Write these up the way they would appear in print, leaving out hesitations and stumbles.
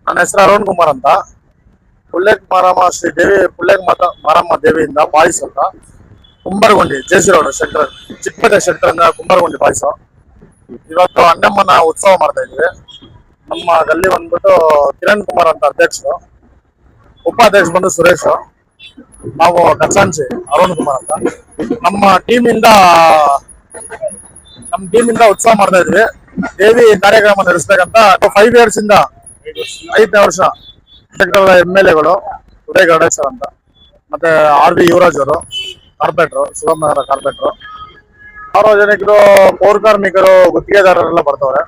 ನನ್ನ ಹೆಸರು ಅರುಣ್ ಕುಮಾರ್ ಅಂತ. ಪುಲ್ಲೇಕ್ ಮಾರಮ್ಮ ಶ್ರೀ ದೇವಿ ಪುಲ್ಲೇಕ್ ಮಾರಮ್ಮ ದೇವಿಯಿಂದ ಪಾಯಸ ಅಂತ Kumbaragundi JC road center Chickpet center ಇಂದ ಕುಂಬಾರಗುಂಡಿ ಪಾಯಸ. ಇವತ್ತು ಅಣ್ಣಮ್ಮನ ಉತ್ಸವ ಮಾಡ್ತಾ ಇದ್ವಿ. ನಮ್ಮ ಗಲ್ಲಿ ಬಂದ್ಬಿಟ್ಟು ಕಿರಣ್ ಕುಮಾರ್ ಅಂತ ಅಧ್ಯಕ್ಷರು, ಉಪಾಧ್ಯಕ್ಷ ಬಂದು ಸುರೇಶ್, ನಾವು ಖಜಾಂಚಿ ಅರುಣ್ ಕುಮಾರ್ ಅಂತ. ನಮ್ಮ ಟೀಮಿಂದ ಉತ್ಸವ ಮಾಡ್ತಾ ಇದ್ವಿ. ದೇವಿ ಕಾರ್ಯಕ್ರಮ ನಡೆಸಬೇಕಂತ 5 years ಇಂದ 5ನೇ ವರ್ಷ MLAಗಳು ಉದಯ್ ಗೌಡೇಶ್ವರ್ ಅಂತ, ಮತ್ತೆ RV ಯುವರಾಜ್ ಅವರು ಕಾರ್ಪೊರೇಟರ್, ಶಿವಮೊಗ್ಗದ ಕಾರ್ಪೊರೇಟರ್, ಸಾರ್ವಜನಿಕರು, ಪೌರ ಕಾರ್ಮಿಕರು, ಗುತ್ತಿಗೆದಾರರೆಲ್ಲ ಬರ್ತವ್ರೆ.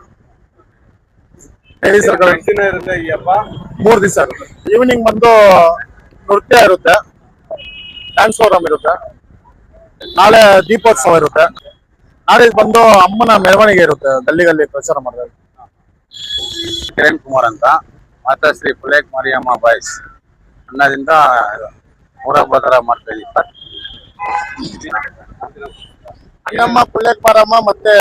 3 ದಿವಸ ಇರುತ್ತೆ. ಈವ್ನಿಂಗ್ ಬಂದು ನೃತ್ಯ ಇರುತ್ತೆ, ಡ್ಯಾನ್ಸ್ ಪ್ರೋಗ್ರಾಮ್ ಇರುತ್ತೆ. ನಾಳೆ ದೀಪೋತ್ಸವ ಇರುತ್ತೆ. ನಾಳೆ ಬಂದು ಅಮ್ಮನ ಮೆರವಣಿಗೆ ಇರುತ್ತೆ, ಗಲ್ಲಿ ಪ್ರಚಾರ ಮಾಡಿದ್ರೆ. ಕಿರಣ್ ಕುಮಾರ್ ಅಂತ, ಮಾತಾಶ್ರೀ ಪುಲ್ಲೇಕ್ ಮಾರಿಯಮ್ಮ ಬಾಯ್ಸ್ ಅನ್ನದಿಂದ ಊರಹಬ್ಬ ಮಾಡ್ತಾ ಇದೀವಿ. ಅಣ್ಣಮ್ಮ ಪುಲ್ಲೇಕ್ ಮಾರಮ್ಮ ಮತ್ತೆ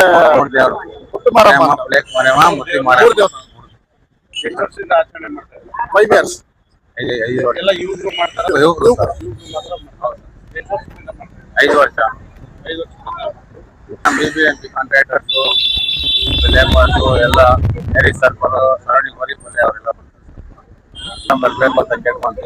ಮುತ್ತು ಮಾರಮ್ಮ, ಪುಲ್ಲೇಕ್ ಮಾರಿಯಮ್ಮ ಮುತ್ತಿ ಮಾರಿಯಮ್ಮ 5 years. 5 ವರ್ಷ. BBMP ಕಾಂಟ್ರಾಕ್ಟರ್ಸು, ಲೇಬರ್ಸು ಎಲ್ಲ ಸರ್ಪಲ್ ಸರೌಂಡಿಂಗ್ ಅವರೆಲ್ಲ ಬರ್ತಾರೆ. ಕೇಳ್ಕೊಂತ